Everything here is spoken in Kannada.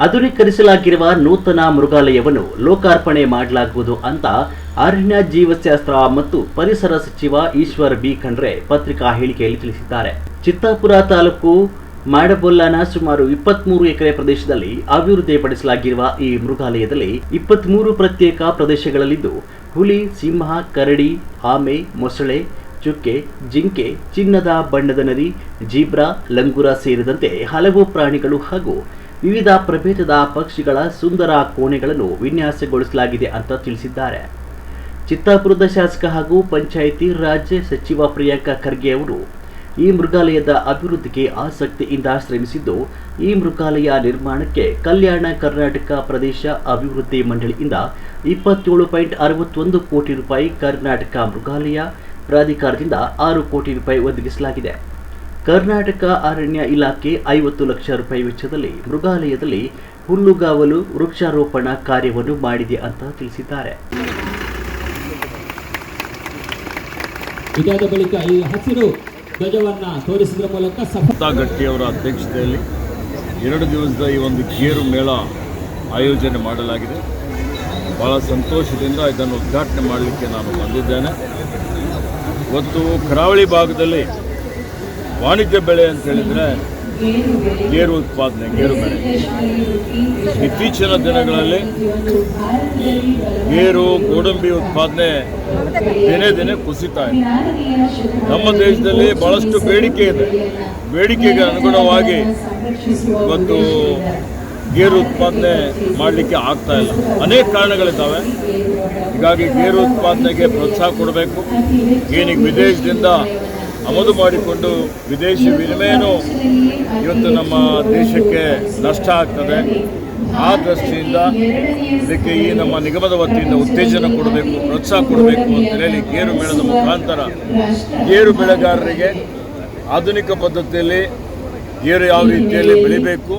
ಆಧುನೀಕರಿಸಲಾಗಿರುವ ನೂತನ ಮೃಗಾಲಯವನ್ನು ಲೋಕಾರ್ಪಣೆ ಮಾಡಲಾಗುವುದು ಅಂತ ಅರಣ್ಯ ಜೀವಶಾಸ್ತ್ರ ಮತ್ತು ಪರಿಸರ ಸಚಿವ ಈಶ್ವರ್ ಬಿ ಖಂಡ್ರೆ ಪತ್ರಿಕಾ ಹೇಳಿಕೆಯಲ್ಲಿ ತಿಳಿಸಿದ್ದಾರೆ. ಚಿತ್ತಾಪುರ ತಾಲೂಕು ಮಾಡಬೊಲ್ಲನ ಸುಮಾರು 23 ಎಕರೆ ಪ್ರದೇಶದಲ್ಲಿ ಅಭಿವೃದ್ಧಿಪಡಿಸಲಾಗಿರುವ ಈ ಮೃಗಾಲಯದಲ್ಲಿ 23 ಪ್ರತ್ಯೇಕ ಪ್ರದೇಶಗಳಲ್ಲಿದ್ದು ಹುಲಿ, ಸಿಂಹ, ಕರಡಿ, ಆಮೆ, ಮೊಸಳೆ, ಚುಕ್ಕೆ, ಜಿಂಕೆ, ಚಿನ್ನದ ಬಣ್ಣದ ನರಿ, ಜೀಬ್ರಾ, ಲಂಗೂರ ಸೇರಿದಂತೆ ಹಲವು ಪ್ರಾಣಿಗಳು ಹಾಗೂ ವಿವಿಧ ಪ್ರಭೇದದ ಪಕ್ಷಿಗಳ ಸುಂದರ ಕೋಣೆಗಳನ್ನು ವಿನ್ಯಾಸಗೊಳಿಸಲಾಗಿದೆ ಅಂತ ತಿಳಿಸಿದ್ದಾರೆ. ಚಿತ್ತಾಪುರದ ಶಾಸಕ ಹಾಗೂ ಪಂಚಾಯಿತಿ ರಾಜ್ ಸಚಿವ ಪ್ರಿಯಾಂಕ ಖರ್ಗೆ ಅವರು ಈ ಮೃಗಾಲಯದ ಅಭಿವೃದ್ಧಿಗೆ ಆಸಕ್ತಿಯಿಂದ ಶ್ರಮಿಸಿದ್ದು, ಈ ಮೃಗಾಲಯ ನಿರ್ಮಾಣಕ್ಕೆ ಕಲ್ಯಾಣ ಕರ್ನಾಟಕ ಪ್ರದೇಶ ಅಭಿವೃದ್ಧಿ ಮಂಡಳಿಯಿಂದ 27.61 ಕೋಟಿ ರೂಪಾಯಿ, ಕರ್ನಾಟಕ ಮೃಗಾಲಯ ಪ್ರಾಧಿಕಾರದಿಂದ 6 ಕೋಟಿ ರೂಪಾಯಿ ಒದಗಿಸಲಾಗಿದೆ. ಕರ್ನಾಟಕ ಅರಣ್ಯ ಇಲಾಖೆ 50 ಲಕ್ಷ ರೂಪಾಯಿ ವೆಚ್ಚದಲ್ಲಿ ಮೃಗಾಲಯದಲ್ಲಿ ಹುಲ್ಲುಗಾವಲು, ವೃಕ್ಷಾರೋಪಣ ಕಾರ್ಯವನ್ನು ಮಾಡಿದೆ ಅಂತ ತಿಳಿಸಿದ್ದಾರೆ. ಇದಾದ ಬಳಿಕ ಈ ಹಸಿರು ಧ್ವಜವನ್ನು ತೋರಿಸಿದ ಮೂಲಕ ಗಟ್ಟಿಯವರ ಅಧ್ಯಕ್ಷತೆಯಲ್ಲಿ 2 ದಿವಸದ ಈ ಒಂದು ಗೇರು ಮೇಳ ಆಯೋಜನೆ ಮಾಡಲಾಗಿದೆ. ಬಹಳ ಸಂತೋಷದಿಂದ ಇದನ್ನು ಉದ್ಘಾಟನೆ ಮಾಡಲಿಕ್ಕೆ ನಾನು ಬಂದಿದ್ದೇನೆ. ಇವತ್ತು ಕರಾವಳಿ ಭಾಗದಲ್ಲಿ ವಾಣಿಜ್ಯ ಬೆಳೆ ಅಂತ ಹೇಳಿದರೆ ಗೇರು ಉತ್ಪಾದನೆ, ಗೇರು ಬೆಳೆ. ಇತ್ತೀಚಿನ ದಿನಗಳಲ್ಲಿ ಗೇರು, ಗೋಡಂಬಿ ಉತ್ಪಾದನೆ ದಿನೇ ದಿನೇ ಕುಸಿತಾ ಇದೆ. ನಮ್ಮ ದೇಶದಲ್ಲಿ ಬಹಳಷ್ಟು ಬೇಡಿಕೆ ಇದೆ. ಬೇಡಿಕೆಗೆ ಅನುಗುಣವಾಗಿ ಇವತ್ತು ಗೇರು ಉತ್ಪಾದನೆ ಮಾಡಲಿಕ್ಕೆ ಆಗ್ತಾ ಇಲ್ಲ. ಅನೇಕ ಕಾರಣಗಳಿದ್ದಾವೆ. ಹೀಗಾಗಿ ಗೇರು ಉತ್ಪಾದನೆಗೆ ಪ್ರೋತ್ಸಾಹ ಕೊಡಬೇಕು. ಏನೀಗ ವಿದೇಶದಿಂದ ಆಮದು ಮಾಡಿಕೊಂಡು ವಿದೇಶಿ ವಿನಿಮಯನೂ ಇವತ್ತು ನಮ್ಮ ದೇಶಕ್ಕೆ ನಷ್ಟ ಆಗ್ತದೆ. ಆ ದೃಷ್ಟಿಯಿಂದ ಇದಕ್ಕೆ ಈ ನಮ್ಮ ನಿಗಮದ ವತಿಯಿಂದ ಉತ್ತೇಜನ ಕೊಡಬೇಕು, ಪ್ರೋತ್ಸಾಹ ಕೊಡಬೇಕು ಅಂತ ಹೇಳಿ ಗೇರು ಮೇಳದ ಮುಖಾಂತರ ಗೇರು ಬೆಳೆಗಾರರಿಗೆ ಆಧುನಿಕ ಪದ್ಧತಿಯಲ್ಲಿ ಗೇರು ಯಾವ ರೀತಿಯಲ್ಲಿ ಬೆಳಿಬೇಕು,